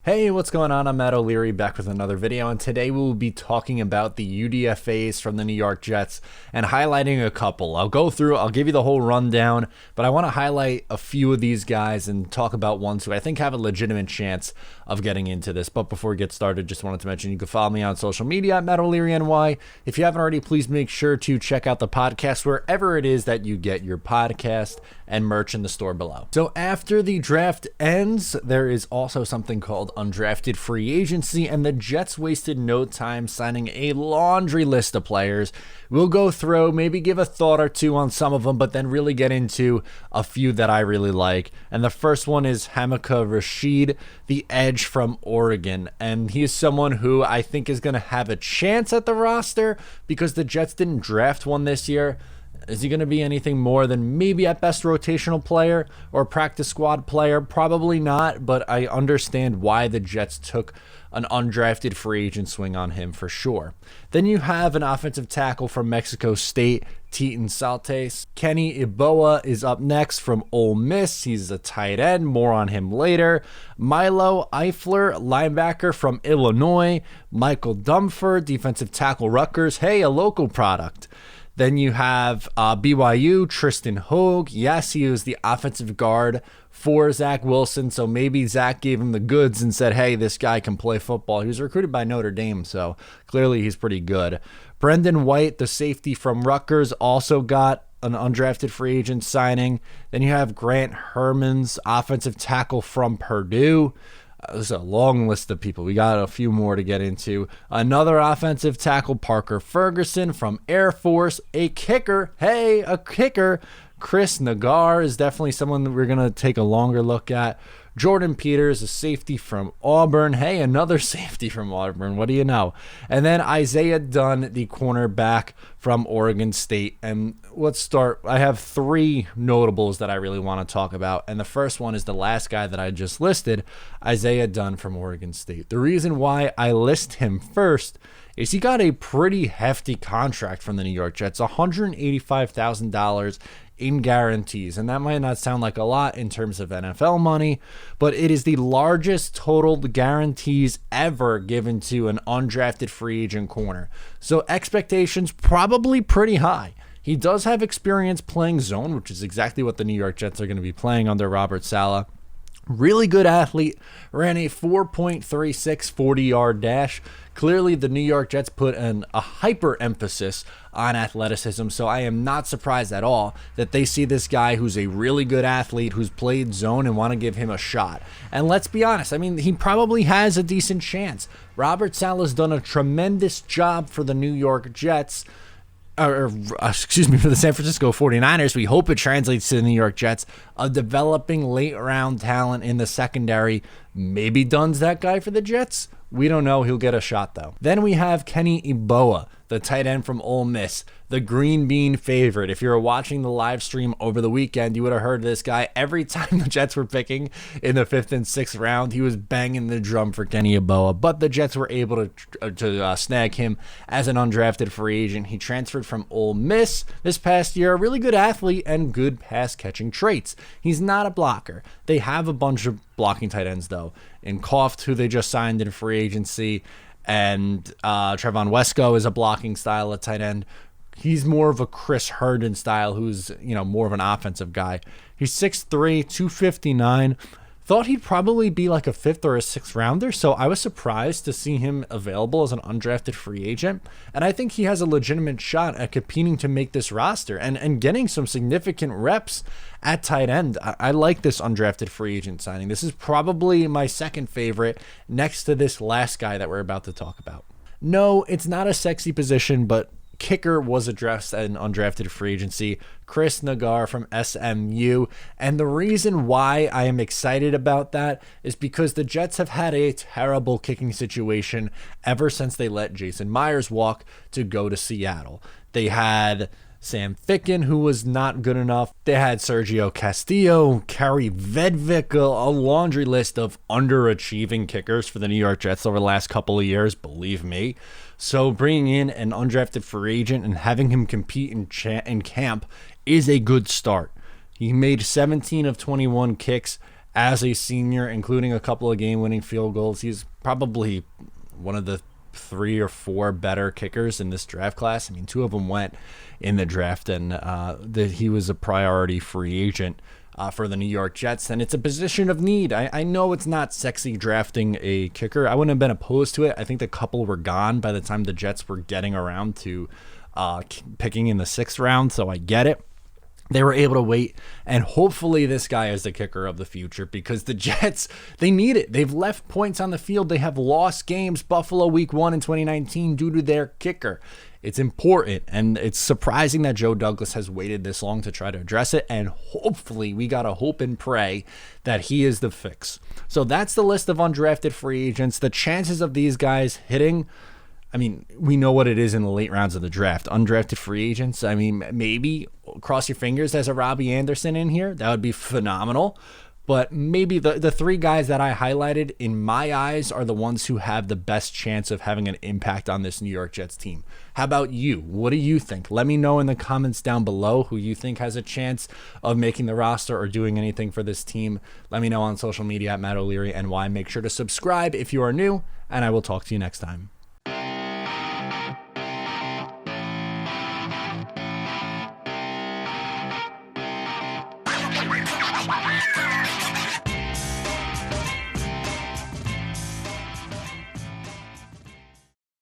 Hey, what's going on? I'm Matt O'Leary back with another video, and today we will be talking about the UDFAs from the New York Jets and highlighting a couple. I'll give you the whole rundown, but I want to highlight a few of these guys and talk about ones who I think have a legitimate chance of getting into this. But before we get started, just wanted to mention you can follow me on social media at Matt O'Leary NY. If you haven't already, please make sure to check out the podcast wherever it is that you get your podcast and merch in the store below. So after the draft ends, there is also something called undrafted free agency, and the Jets wasted no time signing a laundry list of players. We'll go through, maybe give a thought or two on some of them, but then really get into a few that I really like. And the first one is Hamaka Rashid, the edge from Oregon. And he is someone who I think is going to have a chance at the roster because the Jets didn't draft one this year. Is he going to be anything more than maybe at best rotational player or practice squad player? Probably not, but I understand why the Jets took an undrafted free agent swing on him for sure. Then you have an offensive tackle from Mexico State, Titan Saltes. Kenny Yeboah is up next from Ole Miss. He's a tight end. More on him later. Milo Eifler, linebacker from Illinois. Michael Dumford, defensive tackle Rutgers. Hey, a local product. Then you have BYU, Tristan Hogue. Yes, he was the offensive guard for Zach Wilson, so maybe Zach gave him the goods and said, hey, this guy can play football. He was recruited by Notre Dame, so clearly he's pretty good. Brendan White, the safety from Rutgers, also got an undrafted free agent signing. Then you have Grant Hermans, offensive tackle from Purdue. There's a long list of people. We got a few more to get into. Another offensive tackle, Parker Ferguson from Air Force. A kicker. Hey, a kicker. Chris Naggar is definitely someone that we're going to take a longer look at. Jordan Peters, a safety from Auburn. Hey, another safety from Auburn. What do you know? And then Isaiah Dunn, the cornerback from Oregon State. And let's start. I have three notables that I really want to talk about. And the first one is the last guy that I just listed, Isaiah Dunn from Oregon State. The reason why I list him first is he got a pretty hefty contract from the New York Jets, $185,000 in guarantees. And that might not sound like a lot in terms of NFL money, but it is the largest total guarantees ever given to an undrafted free agent corner. So expectations probably pretty high. He does have experience playing zone, which is exactly what the New York Jets are going to be playing under Robert Saleh. Really good athlete, ran a 4.36 40-yard dash. Clearly, the New York Jets put a hyper emphasis on athleticism, so I am not surprised at all that they see this guy who's a really good athlete, who's played zone, and want to give him a shot. And let's be honest, I mean, he probably has a decent chance. Robert Saleh's done a tremendous job for the New York Jets, for the San Francisco 49ers. We hope it translates to the New York Jets of developing late round talent in the secondary. Maybe Dunn's that guy for the Jets. We don't know. He'll get a shot, though. Then we have Kenny Yeboah, the tight end from Ole Miss, the green bean favorite. If you were watching the live stream over the weekend, you would have heard this guy. Every time the Jets were picking in the 5th and 6th round, he was banging the drum for Kenny Yeboah. But the Jets were able to snag him as an undrafted free agent. He transferred from Ole Miss this past year. A really good athlete and good pass-catching traits. He's not a blocker. They have a bunch of blocking tight ends, though, in Koft, who they just signed in free agency, and Trevon Wesco is a blocking style at tight end. He's more of a Chris Herndon style, who's more of an offensive guy. He's 6'3", 259. Thought he'd probably be like a 5th or a 6th rounder, so I was surprised to see him available as an undrafted free agent. And I think he has a legitimate shot at competing to make this roster and getting some significant reps at tight end. I like this undrafted free agent signing. This is probably my second favorite next to this last guy that we're about to talk about. No, it's not a sexy position, but kicker was addressed at an undrafted free agency, Chris Naggar from SMU. And the reason why I am excited about that is because the Jets have had a terrible kicking situation ever since they let Jason Myers walk to go to Seattle. They had Sam Ficken, who was not good enough. They had Sergio Castillo, Kerry Vedvik, a laundry list of underachieving kickers for the New York Jets over the last couple of years, believe me. So bringing in an undrafted free agent and having him compete in camp is a good start. He made 17 of 21 kicks as a senior, including a couple of game-winning field goals. He's probably one of the 3 or 4 better kickers in this draft class. I mean, 2 of them went in the draft, and he was a priority free agent for the New York Jets, and it's a position of need. I know it's not sexy drafting a kicker. I wouldn't have been opposed to it. I think the couple were gone by the time the Jets were getting around to picking in the 6th round, so I get it. They were able to wait, and hopefully this guy is the kicker of the future, because the Jets, they need it. They've left points on the field. They have lost games. Buffalo week 1 in 2019 due to their kicker. It's important, and it's surprising that Joe Douglas has waited this long to try to address it, and hopefully we got to hope and pray that he is the fix. So that's the list of undrafted free agents. The chances of these guys hitting, I mean, we know what it is in the late rounds of the draft. Undrafted free agents, I mean, maybe cross your fingers there's a Robbie Anderson in here. That would be phenomenal. But maybe the 3 guys that I highlighted, in my eyes, are the ones who have the best chance of having an impact on this New York Jets team. How about you? What do you think? Let me know in the comments down below who you think has a chance of making the roster or doing anything for this team. Let me know on social media at Matt O'Leary NY. Make sure to subscribe if you are new, and I will talk to you next time.